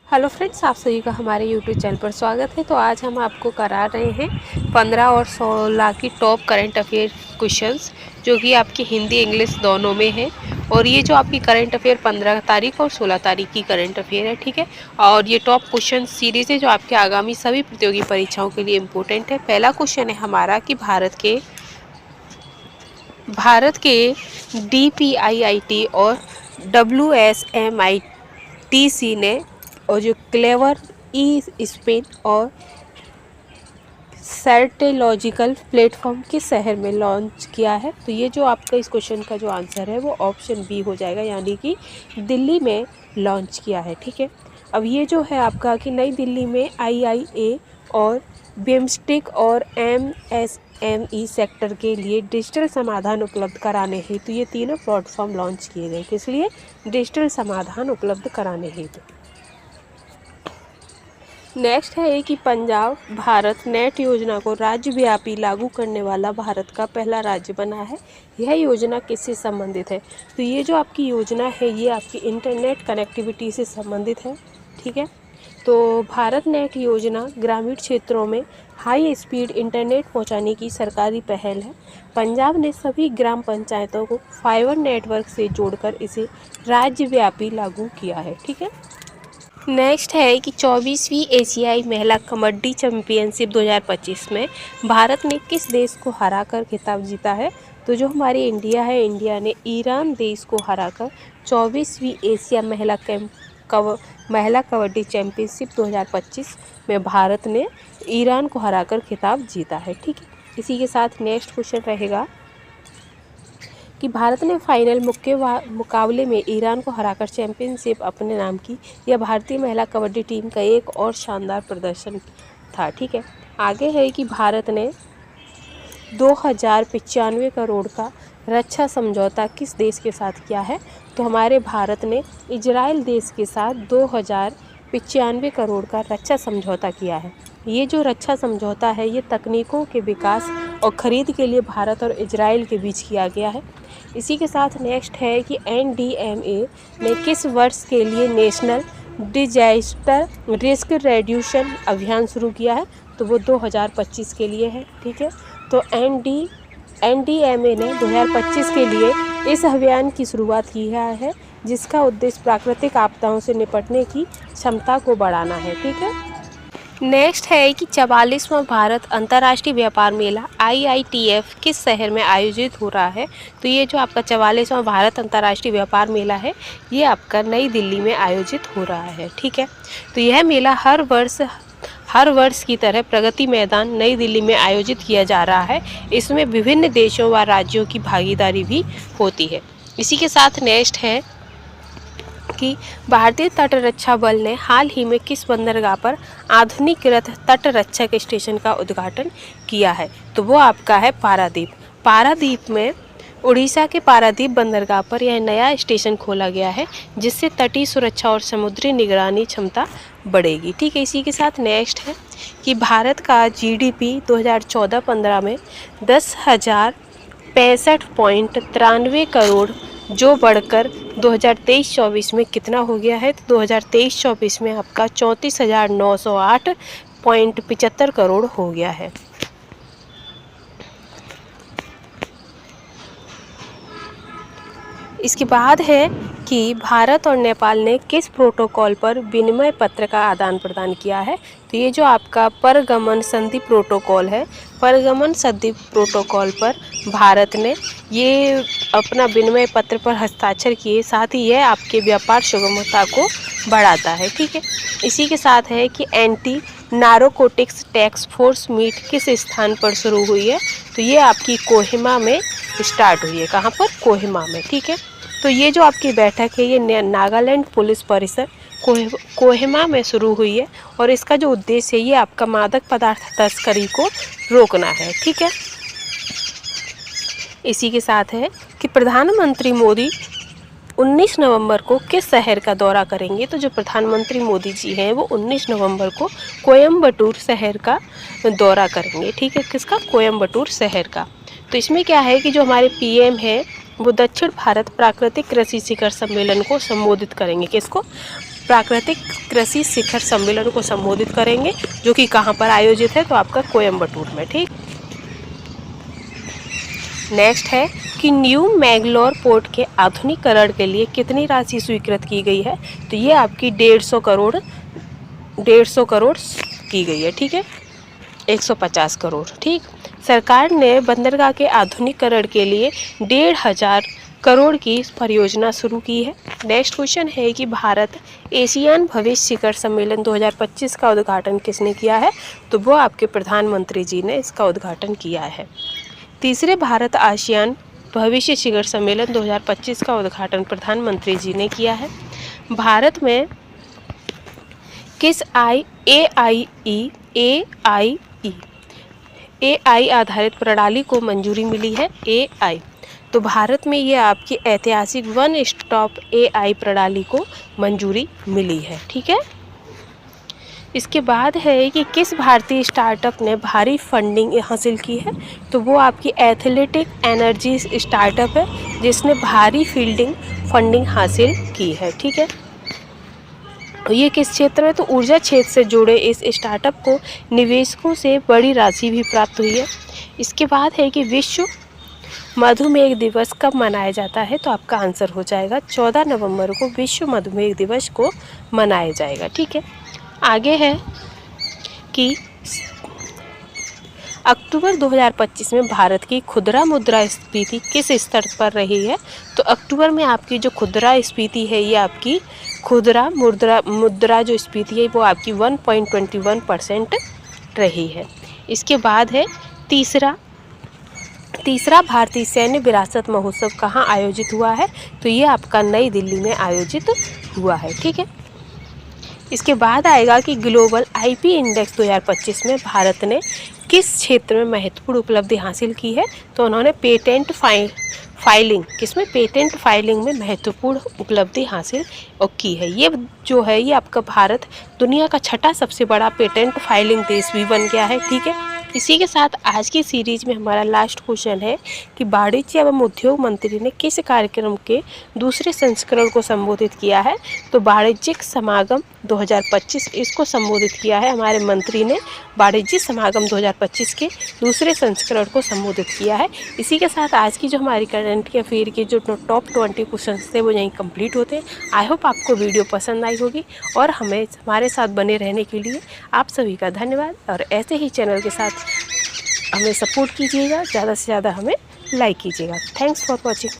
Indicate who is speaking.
Speaker 1: Hello friends, आप सभी का हमारे यूट्यूब चैनल पर स्वागत है। तो आज हम आपको करा रहे हैं 15 और 16 की टॉप करंट अफेयर क्वेश्चंस, जो कि आपकी हिंदी इंग्लिश दोनों में है। और ये जो आपकी करंट अफेयर 15 तारीख और 16 तारीख की करंट अफेयर है, ठीक है। और ये टॉप क्वेश्चन सीरीज़ है जो आपके आगामी सभी प्रतियोगी परीक्षाओं के लिए इम्पोर्टेंट है। पहला क्वेश्चन है हमारा कि भारत के DPIIT और WSMITC ने और जो क्लेवर ई स्पेन और सर्टेलॉजिकल प्लेटफॉर्म किस शहर में लॉन्च किया है। तो ये जो आपका इस क्वेश्चन का जो आंसर है वो ऑप्शन बी हो जाएगा, यानी कि दिल्ली में लॉन्च किया है, ठीक है। अब ये जो है आपका कि नई दिल्ली में IIA और बिम्स्टेक और MSME सेक्टर के लिए डिजिटल समाधान उपलब्ध कराने हेतु तो ये तीनों प्लेटफॉर्म लॉन्च किए गए। किस लिए? डिजिटल समाधान उपलब्ध कराने हेतु। नेक्स्ट है कि पंजाब भारत नेट योजना को राज्यव्यापी लागू करने वाला भारत का पहला राज्य बना है। यह योजना किससे संबंधित है? तो ये जो आपकी योजना है ये आपकी इंटरनेट कनेक्टिविटी से संबंधित है, ठीक है। तो भारत नेट योजना ग्रामीण क्षेत्रों में हाई स्पीड इंटरनेट पहुंचाने की सरकारी पहल है। पंजाब ने सभी ग्राम पंचायतों को फाइबर नेटवर्क से जोड़कर इसे राज्यव्यापी लागू किया है, ठीक है। नेक्स्ट है कि 24वीं एशियाई महिला कबड्डी चैंपियनशिप 2025 में भारत ने किस देश को हराकर खिताब जीता है। तो जो हमारी इंडिया है, इंडिया ने ईरान देश को हराकर 24वीं एशिया महिला कबड्डी चैंपियनशिप 2025 में भारत ने ईरान को हराकर खिताब जीता है, ठीक है। इसी के साथ नेक्स्ट क्वेश्चन रहेगा कि भारत ने फाइनल मुकाबले में ईरान को हराकर चैंपियनशिप अपने नाम की। यह भारतीय महिला कबड्डी टीम का एक और शानदार प्रदर्शन था, ठीक है। आगे है कि भारत ने 2095 करोड़ का रक्षा समझौता किस देश के साथ किया है। तो हमारे भारत ने इजराइल देश के साथ 2095 करोड़ का रक्षा समझौता किया है। ये जो रक्षा समझौता है ये तकनीकों के विकास और खरीद के लिए भारत और इजराइल के बीच किया गया है। इसी के साथ नेक्स्ट है कि NDMA ने किस वर्ष के लिए नेशनल डिजास्टर रिस्क रिड्यूशन अभियान शुरू किया है। तो वो 2025 के लिए है, ठीक है। तो NDMA ने 2025 के लिए इस अभियान की शुरुआत किया है, जिसका उद्देश्य प्राकृतिक आपदाओं से निपटने की क्षमता को बढ़ाना है, ठीक है। नेक्स्ट है कि 44वां भारत अंतर्राष्ट्रीय व्यापार मेला IITF किस शहर में आयोजित हो रहा है। तो ये जो आपका 44वां भारत अंतर्राष्ट्रीय व्यापार मेला है ये आपका नई दिल्ली में आयोजित हो रहा है, ठीक है। तो यह मेला हर वर्ष की तरह प्रगति मैदान नई दिल्ली में आयोजित किया जा रहा है। इसमें विभिन्न देशों व राज्यों की भागीदारी भी होती है। इसी के साथ नेक्स्ट है कि भारतीय तटरक्षा बल ने हाल ही में किस बंदरगाह पर आधुनिकीकृत तटरक्षक स्टेशन का उद्घाटन किया है। तो वो आपका है पारादीप। पारादीप में उड़ीसा के पारादीप बंदरगाह पर यह नया स्टेशन खोला गया है, जिससे तटीय सुरक्षा और समुद्री निगरानी क्षमता बढ़ेगी, ठीक है। इसी के साथ नेक्स्ट है कि भारत का GDP 2014-15 में 10,065.93 करोड़ जो बढ़कर 2023-24 में कितना हो गया है। तो 2023-24 में आपका 34,908.75 करोड़ हो गया है। इसके बाद है कि भारत और नेपाल ने किस प्रोटोकॉल पर विनिमय पत्र का आदान प्रदान किया है। तो ये जो आपका परगमन संधि प्रोटोकॉल है, परगमन संधि प्रोटोकॉल पर भारत ने ये अपना विनिमय पत्र पर हस्ताक्षर किए, साथ ही यह आपके व्यापार सुगमता को बढ़ाता है, ठीक है। इसी के साथ है कि एंटी नारकोटिक्स टैस्क फोर्स मीट किस स्थान पर शुरू हुई है। तो ये आपकी कोहिमा में स्टार्ट हुई है। कहाँ पर? कोहिमा में, ठीक है। तो ये जो आपकी बैठक है ये नागालैंड पुलिस परिसर कोहिमा में शुरू हुई है, और इसका जो उद्देश्य है ये आपका मादक पदार्थ तस्करी को रोकना है, ठीक है। इसी के साथ है कि प्रधानमंत्री मोदी 19 नवंबर को किस शहर का दौरा करेंगे। तो जो प्रधानमंत्री मोदी जी हैं वो 19 नवंबर को कोयम्बटूर शहर का दौरा करेंगे, ठीक है। किसका? कोयम्बटूर शहर का। तो इसमें क्या है कि जो हमारे PM है वो दक्षिण भारत प्राकृतिक कृषि शिखर सम्मेलन को संबोधित करेंगे। किसको? प्राकृतिक कृषि शिखर सम्मेलन को संबोधित करेंगे, जो कि कहाँ पर आयोजित है, तो आपका कोयम्बटूर में। ठीक। नेक्स्ट है कि न्यू मैंगलोर पोर्ट के आधुनिकीकरण के लिए कितनी राशि स्वीकृत की गई है, तो ये आपकी 150 करोड़ की गई है। ठीक है, 150 करोड़। ठीक। सरकार ने बंदरगाह के आधुनिकीकरण के लिए 1,500 करोड़ की परियोजना शुरू की है। नेक्स्ट क्वेश्चन है कि भारत एशियान भविष्य शिखर सम्मेलन 2025 का उद्घाटन किसने किया है, तो वो आपके प्रधानमंत्री जी ने इसका उद्घाटन किया है। तीसरे भारत आसियान भविष्य शिखर सम्मेलन 2025 का उद्घाटन प्रधानमंत्री जी ने किया है। भारत में किस AI आधारित प्रणाली को मंजूरी मिली है? AI। तो भारत में ये आपकी ऐतिहासिक वन स्टॉप AI प्रणाली को मंजूरी मिली है। ठीक है। इसके बाद है कि किस भारतीय स्टार्टअप ने भारी फंडिंग हासिल की है, तो वो आपकी एथलेटिक एनर्जी स्टार्टअप है, जिसने भारी फंडिंग हासिल की है। ठीक है। ये किस क्षेत्र में, तो ऊर्जा क्षेत्र से जुड़े इस स्टार्टअप को निवेशकों से बड़ी राशि भी प्राप्त हुई है। इसके बाद है कि विश्व मधुमेह दिवस कब मनाया जाता है, तो आपका आंसर हो जाएगा 14 नवंबर को विश्व मधुमेह दिवस को मनाया जाएगा। ठीक है। आगे है कि अक्टूबर 2025 में भारत की खुदरा मुद्रास्फीति किस स्तर पर रही है, तो अक्टूबर में आपकी जो खुदरास्फीति है, ये आपकी खुदरा मुद्रा जो स्फीति है वो आपकी 1.21% रही है। इसके बाद है तीसरा भारतीय सैन्य विरासत महोत्सव कहाँ आयोजित हुआ है, तो ये आपका नई दिल्ली में आयोजित हुआ है। ठीक है। इसके बाद आएगा कि ग्लोबल IP इंडेक्स 2025 में भारत ने किस क्षेत्र में महत्वपूर्ण उपलब्धि हासिल की है, तो उन्होंने पेटेंट फाइलिंग में महत्वपूर्ण उपलब्धि हासिल की है। ये जो है ये आपका भारत दुनिया का छठा सबसे बड़ा पेटेंट फाइलिंग देश भी बन गया है। ठीक है। इसी के साथ आज की सीरीज में हमारा लास्ट क्वेश्चन है कि वाणिज्य एवं उद्योग मंत्री ने किस कार्यक्रम के दूसरे संस्करण को संबोधित किया है, तो वाणिज्यिक समागम 2025 इसको संबोधित किया है। हमारे मंत्री ने वाणिज्य समागम 2025 के दूसरे संस्करण को संबोधित किया है। इसी के साथ आज की जो हमारी करंट अफेयर के जो टॉप 20 क्वेश्चन थे वो यहीं कंप्लीट होते हैं। आई होप आपको वीडियो पसंद आई होगी और हमारे साथ बने रहने के लिए आप सभी का धन्यवाद। और ऐसे ही चैनल के साथ हमें सपोर्ट कीजिएगा, ज़्यादा से ज़्यादा हमें लाइक कीजिएगा। Thanks for watching.